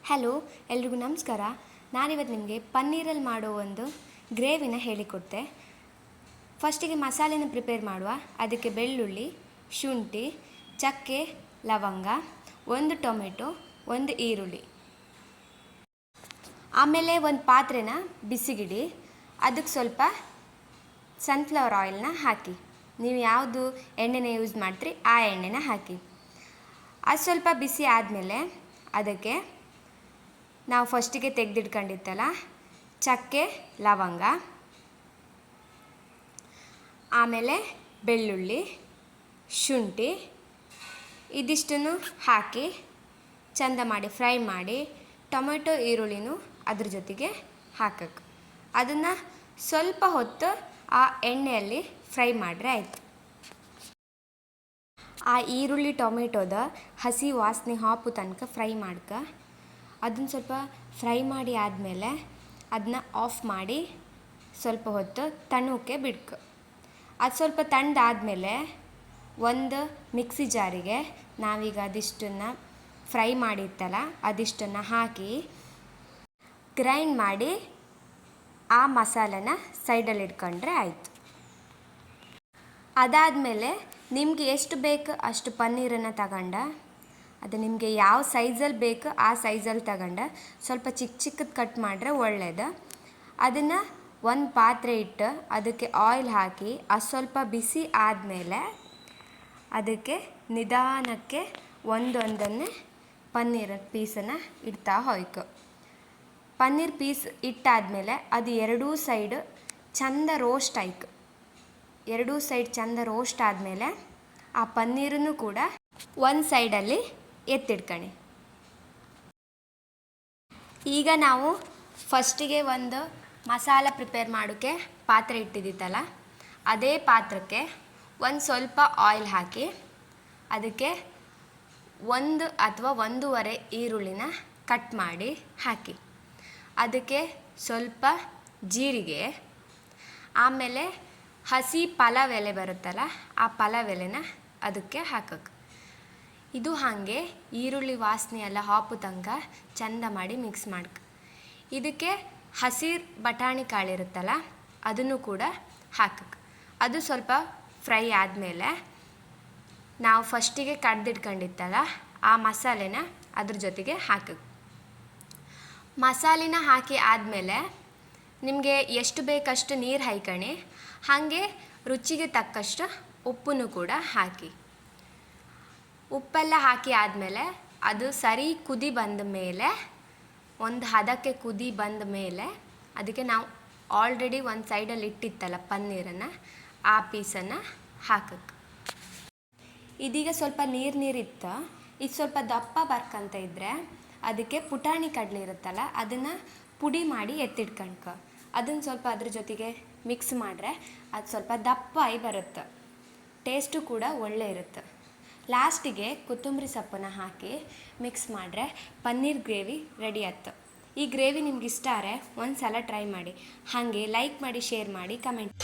Hello, ಎಲ್ರಿಗೂ ನಮಸ್ಕಾರ. ನಾನಿವತ್ತು ನಿಮಗೆ ಪನ್ನೀರಲ್ಲಿ ಮಾಡೋ ಒಂದು ಗ್ರೇವಿನ ಹೇಳಿಕೊಡ್ತೆ. ಫಸ್ಟಿಗೆ ಮಸಾಲೆನ ಪ್ರಿಪೇರ್ ಮಾಡುವ. ಅದಕ್ಕೆ ಬೆಳ್ಳುಳ್ಳಿ, ಶುಂಠಿ, ಚಕ್ಕೆ, ಲವಂಗ, ಒಂದು ಟೊಮೆಟೊ, ಒಂದು ಈರುಳ್ಳಿ. ಆಮೇಲೆ ಒಂದು ಪಾತ್ರೆನ ಬಿಸಿಗಿಡಿ. ಅದಕ್ಕೆ ಸ್ವಲ್ಪ ಸನ್ಫ್ಲವರ್ ಆಯಿಲ್ನ ಹಾಕಿ. ನೀವು ಯಾವುದು ಎಣ್ಣೆನ ಯೂಸ್ ಮಾಡ್ತೀರಿ ಆ ಎಣ್ಣೆನ ಹಾಕಿ. ಅದು ಸ್ವಲ್ಪ ಬಿಸಿ ಆದಮೇಲೆ ಅದಕ್ಕೆ ನಾವು ಫಸ್ಟಿಗೆ ತೆಗೆದಿಟ್ಕೊಂಡಿತ್ತಲ್ಲ ಚಕ್ಕೆ, ಲವಂಗ, ಆಮೇಲೆ ಬೆಳ್ಳುಳ್ಳಿ, ಶುಂಠಿ ಇದಿಷ್ಟನ್ನು ಹಾಕಿ ಚೆಂದ ಮಾಡಿ ಫ್ರೈ ಮಾಡಿ ಟೊಮೆಟೊ ಈರುಳ್ಳಿನೂ ಅದ್ರ ಜೊತೆಗೆ ಹಾಕಕ್ಕೆ. ಅದನ್ನು ಸ್ವಲ್ಪ ಹೊತ್ತು ಆ ಎಣ್ಣೆಯಲ್ಲಿ ಫ್ರೈ ಮಾಡಿದ್ರೆ ಆಯಿತು. ಆ ಈರುಳ್ಳಿ ಟೊಮೆಟೊದ ಹಸಿ ವಾಸನೆ ಹಾಪು ತನಕ ಫ್ರೈ ಮಾಡ್ಕ. ಅದನ್ನು ಸ್ವಲ್ಪ ಫ್ರೈ ಮಾಡಿ ಆದಮೇಲೆ ಅದನ್ನ ಆಫ್ ಮಾಡಿ ಸ್ವಲ್ಪ ಹೊತ್ತು ತಣ್ಣಕ್ಕೆ ಬಿಡ್ಕ. ಅದು ಸ್ವಲ್ಪ ತಣ್ಣದಾದಮೇಲೆ ಒಂದು ಮಿಕ್ಸಿ ಜಾರಿಗೆ ನಾವೀಗ ಅದಿಷ್ಟನ್ನು ಫ್ರೈ ಮಾಡಿತ್ತಲ್ಲ ಅದಿಷ್ಟನ್ನು ಹಾಕಿ ಗ್ರೈಂಡ್ ಮಾಡಿ ಆ ಮಸಾಲೆನ ಸೈಡಲ್ಲಿ ಇಟ್ಕೊಂಡ್ರೆ ಆಯಿತು. ಅದಾದಮೇಲೆ ನಿಮಗೆ ಎಷ್ಟು ಬೇಕು ಅಷ್ಟು ಪನ್ನೀರನ್ನು ತಗೊಂಡು ಅದು ನಿಮಗೆ ಯಾವ ಸೈಜಲ್ಲಿ ಬೇಕು ಆ ಸೈಜಲ್ಲಿ ತಗೊಂಡು ಸ್ವಲ್ಪ ಚಿಕ್ಕ ಚಿಕ್ಕದು ಕಟ್ ಮಾಡಿದ್ರೆ ಒಳ್ಳೆಯದು. ಅದನ್ನು ಒಂದು ಪಾತ್ರೆ ಇಟ್ಟು ಅದಕ್ಕೆ ಆಯಿಲ್ ಹಾಕಿ ಅದು ಸ್ವಲ್ಪ ಬಿಸಿ ಆದಮೇಲೆ ಅದಕ್ಕೆ ನಿಧಾನಕ್ಕೆ ಒಂದೊಂದನ್ನೇ ಪನ್ನೀರ್ ಪೀಸನ್ನು ಇಡ್ತಾ ಹೋಯ್ಕು. ಪನ್ನೀರ್ ಪೀಸ್ ಇಟ್ಟಾದಮೇಲೆ ಅದು ಎರಡೂ ಸೈಡ್ ಚಂದ ರೋಸ್ಟ್ ಆಯ್ತು. ಎರಡೂ ಸೈಡ್ ಚಂದ ರೋಸ್ಟ್ ಆದಮೇಲೆ ಆ ಪನ್ನೀರನ್ನು ಕೂಡ ಒಂದು ಸೈಡಲ್ಲಿ ಎತ್ತಿಡ್ಕಣಿ. ಈಗ ನಾವು ಫಸ್ಟಿಗೆ ಒಂದು ಮಸಾಲ ಪ್ರಿಪೇರ್ ಮಾಡೋಕ್ಕೆ ಪಾತ್ರೆ ಇಟ್ಟಿದ್ದಿತ್ತಲ್ಲ ಅದೇ ಪಾತ್ರಕ್ಕೆ ಒಂದು ಸ್ವಲ್ಪ ಆಯಿಲ್ ಹಾಕಿ ಅದಕ್ಕೆ 1 ಅಥವಾ 1.5 ಈರುಳ್ಳಿನ ಕಟ್ ಮಾಡಿ ಹಾಕಿ. ಅದಕ್ಕೆ ಸ್ವಲ್ಪ ಜೀರಿಗೆ, ಆಮೇಲೆ ಹಸಿ ಪಲಾವ್ ಎಲೆ ಬರುತ್ತಲ್ಲ ಆ ಪಲಾವ್ ಎಲೆನ ಅದಕ್ಕೆ ಹಾಕಕ್ಕೆ. ಇದು ಹಾಗೆ ಈರುಳ್ಳಿ ವಾಸನೆ ಎಲ್ಲ ಹಾಪು ತನಕ ಚೆಂದ ಮಾಡಿ ಮಿಕ್ಸ್ ಮಾಡ್ಕ. ಇದಕ್ಕೆ ಹಸಿರು ಬಟಾಣಿ ಕಾಳಿರುತ್ತಲ್ಲ ಅದನ್ನು ಕೂಡ ಹಾಕಕ್ಕೆ. ಅದು ಸ್ವಲ್ಪ ಫ್ರೈ ಆದಮೇಲೆ ನಾವು ಫಸ್ಟಿಗೆ ಕಡ್ದಿಟ್ಕೊಂಡಿತ್ತಲ್ಲ ಆ ಮಸಾಲೆನ ಅದ್ರ ಜೊತೆಗೆ ಹಾಕಕ್ಕೆ. ಮಸಾಲೆನ ಹಾಕಿ ಆದಮೇಲೆ ನಿಮಗೆ ಎಷ್ಟು ಬೇಕಷ್ಟು ನೀರು ಹಾಯ್ಕಣಿ. ಹಾಗೆ ರುಚಿಗೆ ತಕ್ಕಷ್ಟು ಉಪ್ಪನ್ನು ಕೂಡ ಹಾಕಿ. ಉಪ್ಪೆಲ್ಲ ಹಾಕಿ ಆದಮೇಲೆ ಅದು ಸರಿ ಕುದಿ ಬಂದ ಮೇಲೆ ಒಂದು ಹದಕ್ಕೆ ಕುದಿ ಬಂದ ಮೇಲೆ ಅದಕ್ಕೆ ನಾವು ಆಲ್ರೆಡಿ ಒಂದು ಸೈಡಲ್ಲಿ ಇಟ್ಟಿತ್ತಲ್ಲ ಪನ್ನೀರನ್ನು ಆ ಪೀಸನ್ನು ಹಾಕಕ್ಕೆ. ಇದೀಗ ಸ್ವಲ್ಪ ನೀರಿತ್ತು. ಇದು ಸ್ವಲ್ಪ ದಪ್ಪ ಬರ್ಕಂತ ಇದ್ದರೆ ಅದಕ್ಕೆ ಪುಟಾಣಿ ಕಡಲೆ ಇರುತ್ತಲ್ಲ ಅದನ್ನು ಪುಡಿ ಮಾಡಿ ಎತ್ತಿಟ್ಕಣ್ಕ. ಅದನ್ನು ಸ್ವಲ್ಪ ಅದ್ರ ಜೊತೆಗೆ ಮಿಕ್ಸ್ ಮಾಡಿದ್ರೆ ಅದು ಸ್ವಲ್ಪ ದಪ್ಪ ಆಗಿ ಬರುತ್ತೆ. ಟೇಸ್ಟು ಕೂಡ ಒಳ್ಳೆ ಇರುತ್ತೆ. ಲಾಸ್ಟಿಗೆ ಕೊತ್ತಂಬರಿ ಸೊಪ್ಪನ್ನು ಹಾಕಿ ಮಿಕ್ಸ್ ಮಾಡಿದ್ರೆ ಪನ್ನೀರ್ ಗ್ರೇವಿ ರೆಡಿ ಆಯ್ತು. ಈ ಗ್ರೇವಿ ನಿಮ್ಗೆ ಇಷ್ಟ ಆದರೆ ಒಂದು ಸಲ ಟ್ರೈ ಮಾಡಿ. ಹಾಗೆ ಲೈಕ್ ಮಾಡಿ, ಶೇರ್ ಮಾಡಿ, ಕಮೆಂಟ್